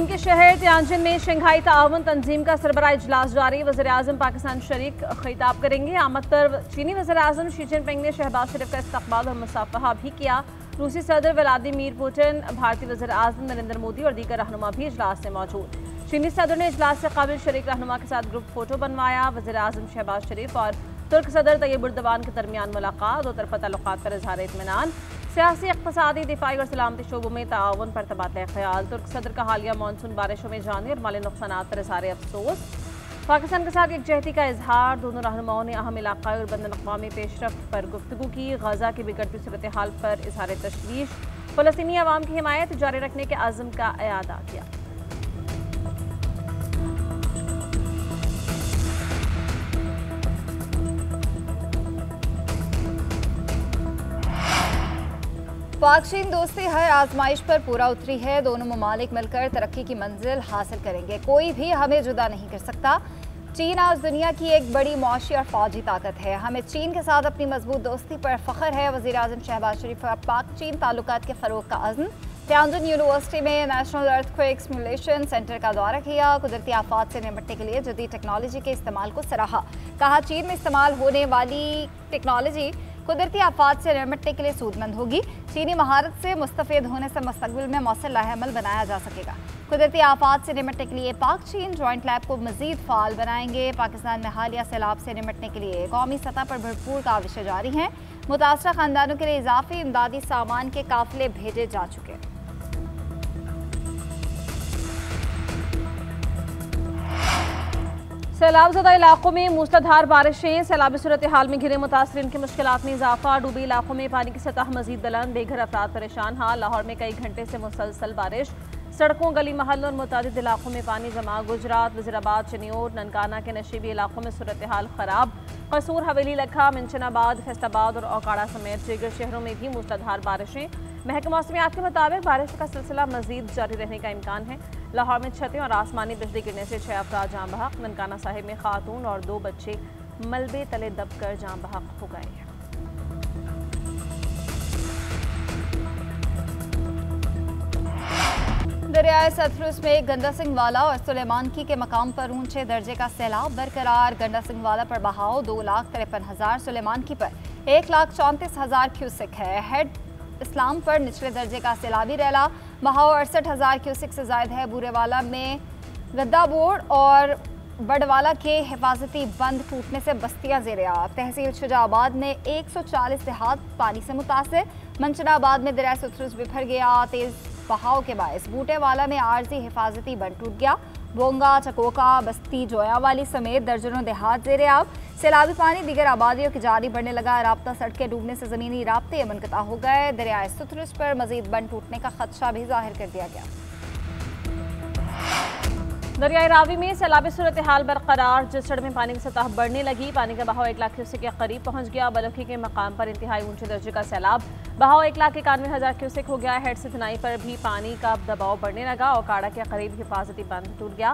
के शहर तियानजिन में शंघाई ताउन तंजीम का सरबराह इजलास जारी। वज़ीर-ए-आज़म पाकिस्तान शरीक खिताब करेंगे। आमद पर चीनी वज़ीर-ए-आज़म शी जिनपिंग ने शहबाज शरीफ का इस्तकबाल और मुसाफहा भी किया। रूसी सदर व्लादिमीर पुतिन, भारतीय वज़ीर-ए-आज़म नरेंद्र मोदी और दीगर रहनुमा भी इजलास में मौजूद। चीनी सदर ने इजलास से काबिल शरीक रहनुमा के साथ ग्रुप फोटो बनवाया। वज़ीर-ए-आज़म शहबाज शरीफ और तुर्क सदर तैयब उर्दवान के दरमियान मुलाकात, दो तरफ़ा तल्लुक़ात पर इज़हार इत्मीनान। सियासी, इक़्तिसादी, दिफ़ाई और सलामती शोबों में ताउन पर तबादला ख्याल। तुर्क सदर का हालिया मानसून बारिशों में जानी और माली नुक़सानात पर इज़हार अफसोस। पाकिस्तान के साथ यकजहती का इजहार। दोनों रहनुमाओं ने अहम इलाक़ाई और बैनुल-अक़वामी पेशरफ्त पर गुफ्तगू की। गज़ा की बिगड़ती सूरत हाल पर इज़हार तशवीश। फ़लस्तीनी अवाम की हिमायत जारी रखने के अज़्म का इआदा किया। पाक चीन दोस्ती हर आजमाइश पर पूरा उतरी है। दोनों ममालिक मिलकर तरक्की की मंजिल हासिल करेंगे। कोई भी हमें जुदा नहीं कर सकता। चीन आज दुनिया की एक बड़ी मुआशी और फौजी ताकत है। हमें चीन के साथ अपनी मजबूत दोस्ती पर फ़ख्र है। वज़ीर-ए-आज़म शहबाज शरीफ का पाक चीन ताल्लुकात के फ़रोग़ का अज़्म। तियानजिन यूनिवर्सिटी में नेशनल अर्थक्वेक सिमुलेशन सेंटर का दौरा किया। कुदरती आफात से निपटने के लिए जदीद टेक्नोलॉजी के इस्तेमाल को सराहा। कहा चीन में इस्तेमाल होने वाली टेक्नोलॉजी कुदरती आफात से निपटने के लिए सूदमंद होगी। चीनी महारत से मुस्तफ़ीद होने से मुस्तक़बिल में मौसर लाहेअमल बनाया जा सकेगा। कुदरती आफात से निपटने के लिए पाक चीन जॉइंट लैब को मज़ीद फ़ाल बनाएंगे। पाकिस्तान में हालिया सैलाब से निपटने के लिए कौमी सतह पर भरपूर काविशें जारी हैं। मुतासरा ख़ानदानों के लिए इजाफी इमदादी सामान के काफ़िले भेजे जा चुके हैं। सैलाबज़दा इलाकों में मूसलाधार बारिशें। सैलाबी सूरत हाल में घिरे मुतासरीन की मुश्किलात में इजाफा। डूबे इलाकों में पानी की सतह मजीद बुलंद। बेघर अफराद परेशान हाल। लाहौर में कई घंटे से मुसलसल बारिश। सड़कों, गली महल और मुतादिद इलाकों में पानी जमा। गुजरात, वज़ीराबाद, चनियोट, ननकाना के नशीबी इलाकों में सूरत हाल खराब। कसूर, हवेली, लखा, मिंशनाबाद, फैसलाबाद और औकाड़ा समेत दीगर शहरों में भी मूसलाधार बारिशें। महकमा मौसमियात के मुताबिक बारिश का सिलसिला मजीद जारी रहने का इम्कान है। लाहौर में छतें और आसमानी बिजली गिरने से 6 अफराद जाँ बहक। ननकाना साहिब में खातून और 2 बच्चे मलबे तले दबकर जाँ बहक हो गए हैं। दरियाए सतलुज में गंदा सिंह वाला और सुलेमानकी के मकाम पर ऊंचे दर्जे का सैलाब बरकरार। गंदा सिंह वाला पर बहाव 2,53,000, सुलेमानकी पर 1,34,000 क्यूसिक है। हेड इस्लाम पर निचले दर्जे का सैलाबी रैला बहाव 68,000 क्यूसिक से जायद है। बूरेवाला में गद्दा बोर्ड और बड़वाला के हिफाजती बंद टूटने से बस्तियां ज़ेरे आब। तहसील शुजाबाद में 140 देहात पानी से मुतासर। मंशनाबाद में दरिया सतलुज बिफर गया। तेज़ बहाव के बायस बूटेवाला में आर्जी हिफाजती बंद टूट गया। बोंगा, चकोका, बस्ती, जोयावाली समेत दर्जनों देहात ज़ेरे आब। सैलाबी पानी दीगर आबादियों की जारी बढ़ने लगा। राब्ता सड़कें डूबने से ज़मीनी राब्ते मुनक़ता हो गए। दरियाए सतलुज पर मज़ीद बंद टूटने का खदशा भी जाहिर कर दिया गया। दरियाई रावी में सैलाबी सूरत हाल बरकरार। जसड़ में पानी की सतह बढ़ने लगी। पानी का बहाव 1 लाख क्यूसेक के करीब पहुंच गया। बलोखी के मकाम पर इंतहाई ऊंचे दर्जे का सैलाब बहाव 1,91,000 क्यूसेक हो गया। हेड से थनाई पर भी पानी का दबाव बढ़ने लगा और काड़ा के करीब हिफाजती बंद टूट गया।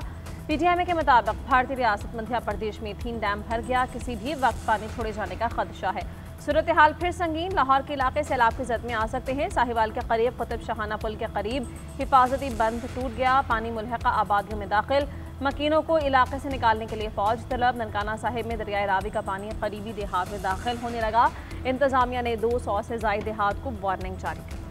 PTI के मुताबिक भारतीय रियासत मध्य प्रदेश में थीन डैम भर गया। किसी भी वक्त पानी छोड़े जाने का खदशा है। सूरत हाल फिर संगीन। लाहौर के इलाके सैलाब की जद में आ सकते हैं। साहिवाल के करीब कुतुब शाहाना पुल के करीब हिफाजती बंद टूट गया। पानी मुल्हका आबादियों में दाखिल। मकीनों को इलाके से निकालने के लिए फौज तलब। ननकाना साहिब में दरियाए रावी का पानी करीबी देहात में दाखिल होने लगा। इंतजामिया ने 200 से ज़ायद देहात को वार्निंग जारी की।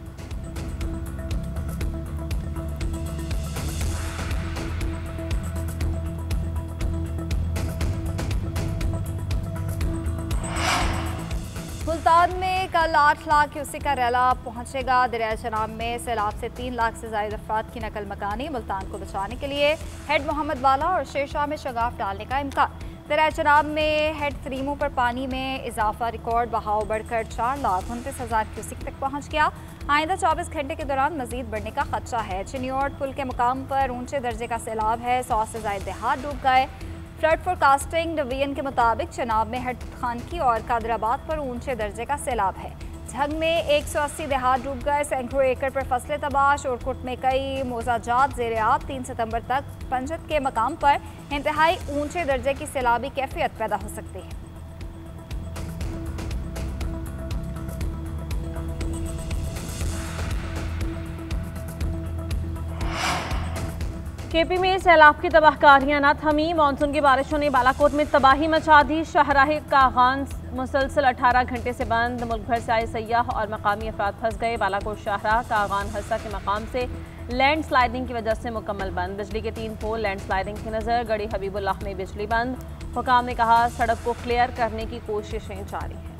मुल्तान में कल 8 लाख क्यूसेक का रैला पहुंचेगा। दरियाए चनाब में सैलाब से 3 लाख से ज़ायद अफराद की नकल मकानी। मुल्तान को बचाने के लिए हेड मोहम्मद वाला और शेरशाह में शगाफ डालने का इम्कान। दरियाए चनाब में हेड तरीमों पर पानी में इजाफा। रिकॉर्ड बहाव बढ़कर 4,29,000 क्यूसेक तक पहुँच गया। आइंदा 24 घंटे के दौरान मजीद बढ़ने का खदशा है। चिनियोट पुल के मुकाम पर ऊंचे दर्जे का सैलाब है। 100 से ज़ायद देहात डूब गए। फ्लड फोरकास्टिंग डिवीजन के मुताबिक चनाब में हेड खानकी और कादराबाद पर ऊंचे दर्जे का सैलाब है। झंग में 180 देहात डूब गए। सैकड़ों एकड़ पर फसलें तबाह। शोरकुट में कई मोजाजात ज़ेरे आब। 3 सितंबर तक पंजत के मकाम पर इंतहाई ऊंचे दर्जे की सैलाबी कैफियत पैदा हो सकती है। केपी में सैलाब की तबाहकारियां न थमी। मानसून की बारिशों ने बालाकोट में तबाही मचा दी। शाहराह कागान मुसलसल 18 घंटे से बंद। मुल्क भर से आए सयाह और मकामी अफराद फंस गए। बालाकोट शाहराह कागान हरसा के मकाम से लैंड स्लाइडिंग की वजह से मुकम्मल बंद। बिजली के 3 पोल लैंड स्लाइडिंग की नज़र। गढ़ी हबीबुल्लाह में बिजली बंद। हुकाम ने कहा सड़क को क्लियर करने की कोशिशें जारी हैं।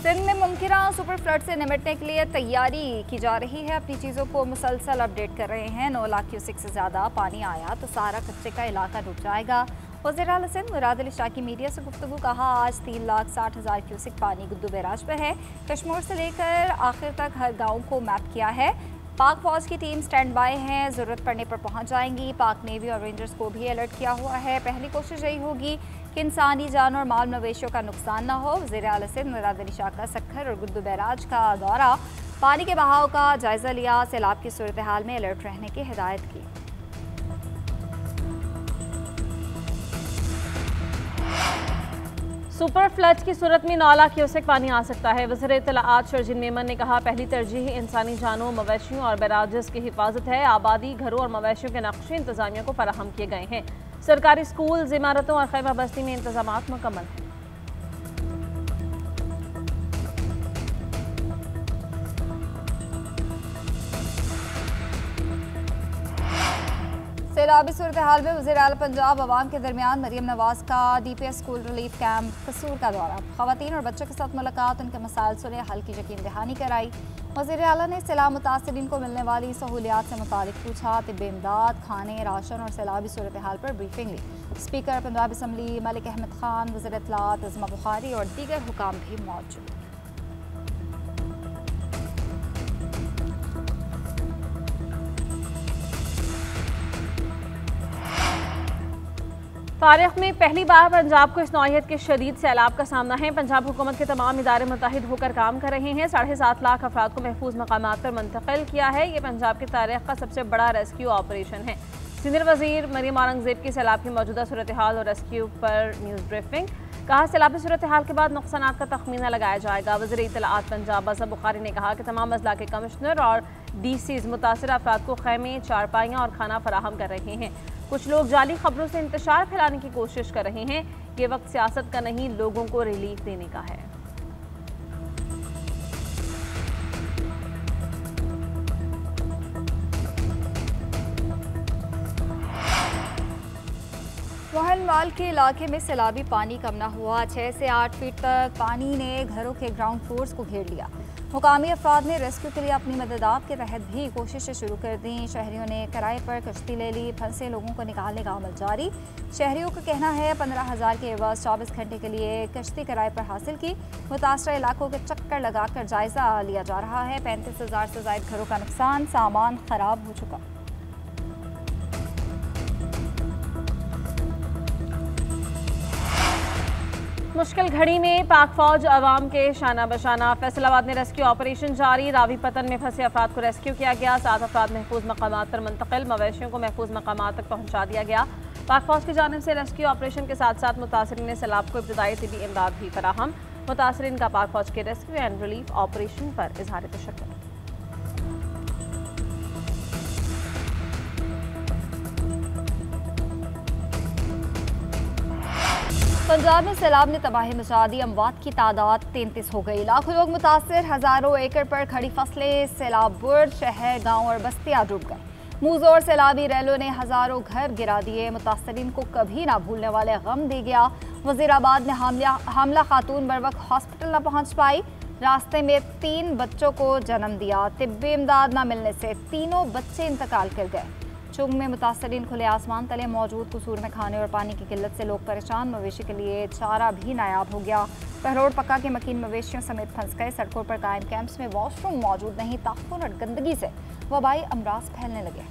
सिंध में मुमकिन सुपर फ्लड से निपटने के लिए तैयारी की जा रही है। अपनी चीज़ों को मुसलसल अपडेट कर रहे हैं। 9 लाख क्यूसेक से ज़्यादा पानी आया तो सारा कच्चे का इलाका डूब जाएगा। वज़ीर-ए-आला सिंध मुराद अली शाह की मीडिया से गुफ्तगू। कहा आज 3,60,000 क्यूसेक पानी गुद्दू बैराज पर है। कश्मीर से लेकर आखिर तक हर गाँव को मैप किया है। पाक फौज की टीम स्टैंड बाय है, ज़रूरत पड़ने पर पहुंच जाएंगी। पाक नेवी और रेंजर्स को भी अलर्ट किया हुआ है। पहली कोशिश यही होगी कि इंसानी जान और माल मवेशियों का नुकसान न हो। वज़ीर-ए-आला सिंध मुराद अली शाह का सक्खर और गुद्दू बैराज का दौरा, पानी के बहाव का जायजा लिया। सैलाब की सूरत हाल में अलर्ट रहने की हिदायत की। सुपर फ्लड की सूरत में 9 लाख क्यूसेक पानी आ सकता है। वज़ीर इत्तलाआत शर्जील मेमन ने कहा पहली तरजीह इंसानी जानों, मवेशियों और बैराजेस की हिफाजत है। आबादी, घरों और मवेशियों के नक्शे इंतजामिया को फराहम किए गए हैं। सरकारी स्कूल, इमारतों और खैमा बस्ती में इंतजामात मुकम्मल हैं। सैलाबी सूरत हाल में वज़ीर-ए-आला पंजाब अवाम के दरमियान मरीम नवाज का DPS स्कूल रिलीफ कैंप कसूर का दौरा। ख़वातीन और बच्चों के साथ मुलाकात, उनके मसाइल सुने, हल की यकीन दहानी कराई। वज़ीर-ए-आला ने सैलाब मुतासिरीन को मिलने वाली सहूलियात से मुतालिक पूछा। तिब्बी इमदाद, खाने, राशन और सैलाबी सूरत हाल पर ब्रीफिंग ली। स्पीकर पंजाब असम्बली मलिक अहमद खान, वज़ीर इत्तलाआत अज़मा बुखारी और दीगर हुकाम भी मौजूद। तारीख में पहली बार पंजाब को इस नौइयत के शदीद सैलाब का सामना है। पंजाब हुकूमत के तमाम इदारे मुत्तहिद होकर काम कर रहे हैं। 7.5 लाख अफराद को महफूज मकामात पर मुंतकिल किया है। ये पंजाब की तारीख का सबसे बड़ा रेस्क्यू ऑपरेशन है। सीनियर वजीर मरियम औरंगजेब की सैलाब की मौजूदा सूरत हाल और रेस्क्यू पर न्यूज़ ब्रीफिंग। कहा सैलाबी सूरत हाल के बाद नुकसानात का तखमीना लगाया जाएगा। वज़ीर इत्तलाआत पंजाब अज़मा बुखारी ने कहा कि तमाम अजला के कमिश्नर और DCs मुतासिर अफराद को खैमे, चारपाइयाँ और खाना फराहम कर रहे हैं। कुछ लोग जाली खबरों से इंतशार फैलाने की कोशिश कर रहे हैं। ये वक्त सियासत का नहीं, लोगों को रिलीफ देने का है। मोहनवाल के इलाके में सैलाबी पानी कम न हुआ। 6 से 8 फीट तक पानी ने घरों के ग्राउंड फ्लोर्स को घेर लिया। मुकामी अफराद ने रेस्क्यू के लिए अपनी मददात के तहत भी कोशिशें शुरू कर दी। शहरियों ने किराए पर कश्ती ले ली। फंसे लोगों को निकालने का अमल जारी। शहरियों का कहना है 15,000 के एवज 24 घंटे के लिए कश्ती किराए पर हासिल की। मुतासरा इलाकों के चक्कर लगाकर जायजा लिया जा रहा है। 35,000 से ज़ायद घरों का नुकसान, सामान खराब हो चुका। मुश्किल घड़ी में पाक फौज अवाम के शाना बशाना। फैसलाबाद में रेस्क्यू ऑपरेशन जारी। रावी पतन में फंसे अफराद को रेस्क्यू किया गया। 7 अफराद महफूज मकामात पर मुंतकिल। मवेशियों को महफूज मकामात तक पहुँचा दिया गया। पाक फौज की जानिब से रेस्क्यू ऑपरेशन के साथ साथ मुतासरीन सैलाब को इब्तदाई तिबी इमदाद भी फराहम। मुतासरीन का पाक फौज के रेस्क्यू एंड रिलीफ ऑपरेशन पर इजहार तशक्कुर। पंजाब में सैलाब ने तबाही मचा दी। अमवात की तादाद 33 हो गई। लाखों लोग मुतासर। हजारों एकड़ पर खड़ी फसलें सैलाब बुर्द, शहर, गांव और बस्तियां डूब गए। मुंहजोर सैलाबी रैलों ने हजारों घर गिरा दिए। मुतासरीन को कभी ना भूलने वाले गम दे गया। वजीराबाद में हामला खातून बर वक्त हॉस्पिटल न पहुंच पाई। रास्ते में 3 बच्चों को जन्म दिया। तिब्बी इमदाद न मिलने से तीनों बच्चे इंतकाल कर गए। चुंग में मुतासरीन खुले आसमान तले मौजूद कसूर में खाने और पानी की किल्लत से लोग परेशान। मवेशी के लिए चारा भी नायाब हो गया। पहरोड पक्का के मकीन मवेशियों समेत फंस गए। सड़कों पर कायम कैंप्स में वॉशरूम मौजूद नहीं। ताफुन और गंदगी से वबाई अमराज फैलने लगे।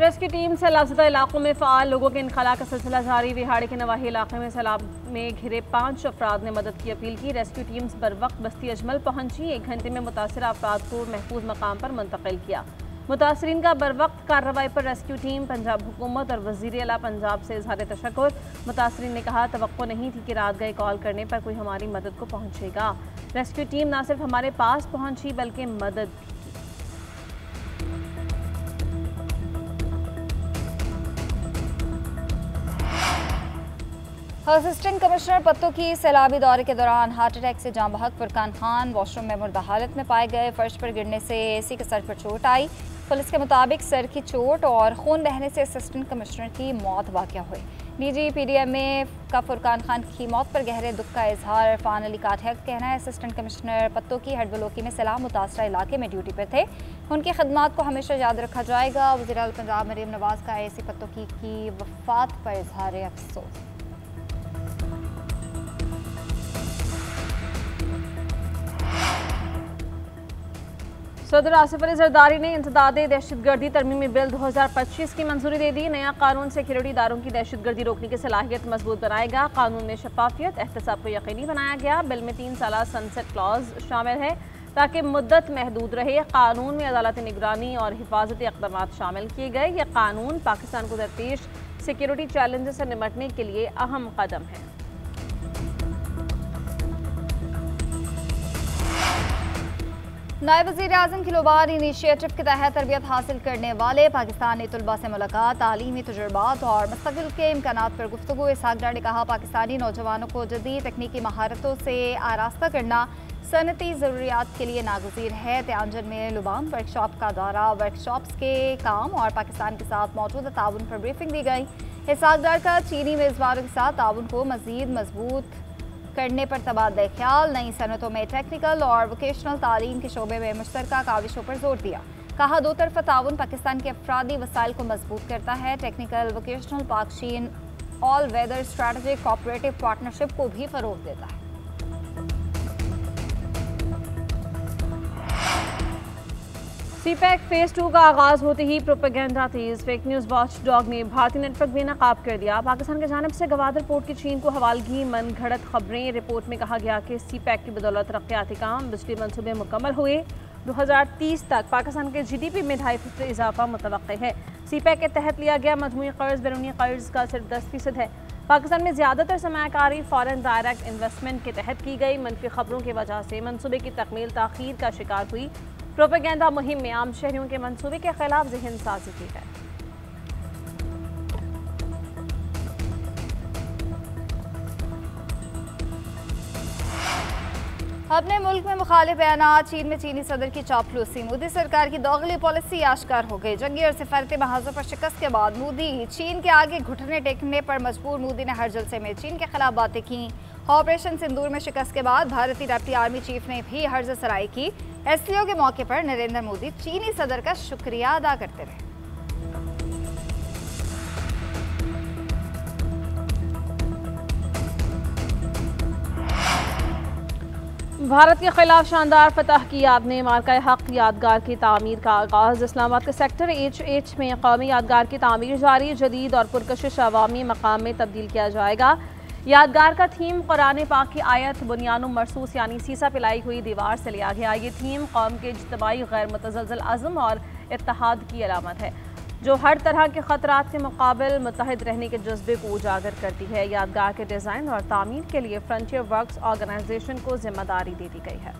रेस्क्यू टीम सैलाबज़दा इलाकों में फ़ाल। लोगों के इनखला का सिलसिला जारी। रिहाड़ी के नवाही इलाके में सैलाब में घिरे 5 अफराद ने मदद की अपील की। रेस्क्यू टीम्स बर वक्त बस्ती अजमल पहुंची। 1 घंटे में मुतासर अफराद को महफूज मकाम पर मुंतकिल किया। मुतासरीन का बरवक्त कार्रवाई पर रेस्क्यू टीम, पंजाब हुकूमत और वज़ीर आला पंजाब से इजहार तशक्कुर। मुतासरीन ने कहा, तवक्को नहीं थी कि रात गए कॉल करने पर कोई हमारी मदद को पहुँचेगा। रेस्क्यू टीम न सिर्फ हमारे पास पहुँची बल्कि मदद भी। असिस्टेंट कमिश्नर पत्तों की सैलाबी दौरे के दौरान हार्ट अटैक से जाँ बहक फुरकान खान वॉशरूम में मुर्दा हालत में पाए गए। फर्श पर गिरने से एसी के सर पर चोट आई। पुलिस के मुताबिक सर की चोट और खून बहने से असिस्टेंट कमिश्नर की मौत वाक़या हुई। डीजी PDMA का फुरकान खान की मौत पर गहरे दुख का इजहार। इरफान अली काठिया का कहना है, असिस्टेंट कमिश्नर पत्तों की हडबलोकी में सैलाब मुतासरा इलाके में ड्यूटी पर थे। उनकी खदमात को हमेशा याद रखा जाएगा। वज़ीर आला पंजाब मरीम नवाज का AIC पत्तों की वफात पर इजहार अफसोस। सदर आसिफ अली जरदारी ने इंसदादे दहशतगर्दी तरमीमी बिल 2025 की मंजूरी दे दी। नया कानून सिक्योरिटी इदारों की दहशतगर्दी रोकने की सलाहियत मजबूत बनाएगा। कानून में शफाफियत एहतसाब को यकीनी बनाया गया। बिल में 3 साल सनसेट क्लॉज शामिल है ताकि मुद्दत महदूद रहे। कानून में अदालती निगरानी और हिफाजती इक़दाम शामिल किए गए। यह कानून पाकिस्तान को दरपेश सिक्योरिटी चैलेंज से निपटने के लिए अहम कदम है। नायब वज़ीर आज़म की लोबार इनिशिएटिव के तहत तरबियत हासिल करने वाले पाकिस्तानी तलबा से मुलाकात, तालीमी तजुर्बात और मुस्तक़बिल के इम्कानात पर गुफ्तगू। इसहाक डार ने कहा, पाकिस्तानी नौजवानों को जदीद तकनीकी महारतों से आरास्ता करना सनती ज़रूरियात के लिए नागज़ीर है। त्यांजन में लुबान वर्कशॉप का दौरा, वर्कशॉप्स के काम और पाकिस्तान के साथ मौजूदा ताउन पर ब्रीफिंग दी गई। इसहाक डार का चीनी मेज़बानों के साथ ताउन को मज़ीद मजबूत करने पर तबादला ख्याल। नई सनतों में टेक्निकल और वोकेशनल तालीम के शोबे में मुश्तरका काविशों पर जोर दिया। कहा, दो तरफ़ा ताउन पाकिस्तान के अफरादी वसाइल को मजबूत करता है। टेक्निकल वोकेशनल पाक चीन all weather strategic cooperative partnership को भी फ़रोग़ देता है। CPEC फेज़ 2 का आगाज़ होते ही प्रोपेगेंडा तेज़। फेक न्यूज़ वॉच डॉग ने भारतीय नेटवर्क बेनकाब कर दिया। पाकिस्तान की जानिब से गवादर पोर्ट की चीन को हवालगी मन घड़त खबरें। रिपोर्ट में कहा गया कि CPEC की बदौलत तरक्याती काम, बिजली मनसूबे मुकम्मल हुए। 2030 तक पाकिस्तान के GDP में 2.5% इजाफा मुतवक्के है। CPEC के तहत लिया गया मजमूई कर्ज बैरूनी कर्ज का सिर्फ 10% है। पाकिस्तान में ज़्यादातर सरमायाकारी फॉरेन डायरेक्ट इन्वेस्टमेंट के तहत की गई। मनफी खबरों की वजह से मनसूबे की तकमील ताख़ीर का शिकार हुई। प्रोपेगेंडा मुहिम में आम शहरियों के मंसूबे के खिलाफ ज़हन साजी की है। अपने मुल्क में मुखालिफ बयानात, चीन में चीनी सदर की चापलूसी, मोदी सरकार की दोगली पॉलिसी आश्कार हो गई। जंगी और सिफारती महाजों पर शिकस्त के बाद मोदी चीन के आगे घुटने टेकने पर मजबूर। मोदी ने हर जलसे में चीन के खिलाफ बातें की। ऑपरेशन सिंदूर में शिकस्त के बाद भारतीय डेप्टी आर्मी चीफ ने भी हर्ज सराई की। SCO के मौके पर नरेंद्र मोदी चीनी सदर का शुक्रिया अदा करते रहे। भारत के खिलाफ शानदार फतह की याद में मार्का हक यादगार की तामीर का आगाज़। इस्लामाबाद के सेक्टर HH में कौमी यादगार की तामीर जारी। जदीद और पुरकशिश अवामी मकाम में तब्दील किया जाएगा। यादगार का थीम कुरान पाक की आयत बुनियानु मरसूस यानी सीसा पिलाई हुई दीवार से लिया गया। ये थीम कौम के इज्तिमाई गैर मुतज़लज़ल अज़्म और इत्तेहाद की अलामत है, जो हर तरह के ख़तरात के मुकाबिल मुत्तहिद रहने के जज्बे को उजागर करती है। यादगार के डिज़ाइन और तामीर के लिए फ्रंटियर वर्क्स ऑर्गेनाइजेशन को जिम्मेदारी दे दी गई है।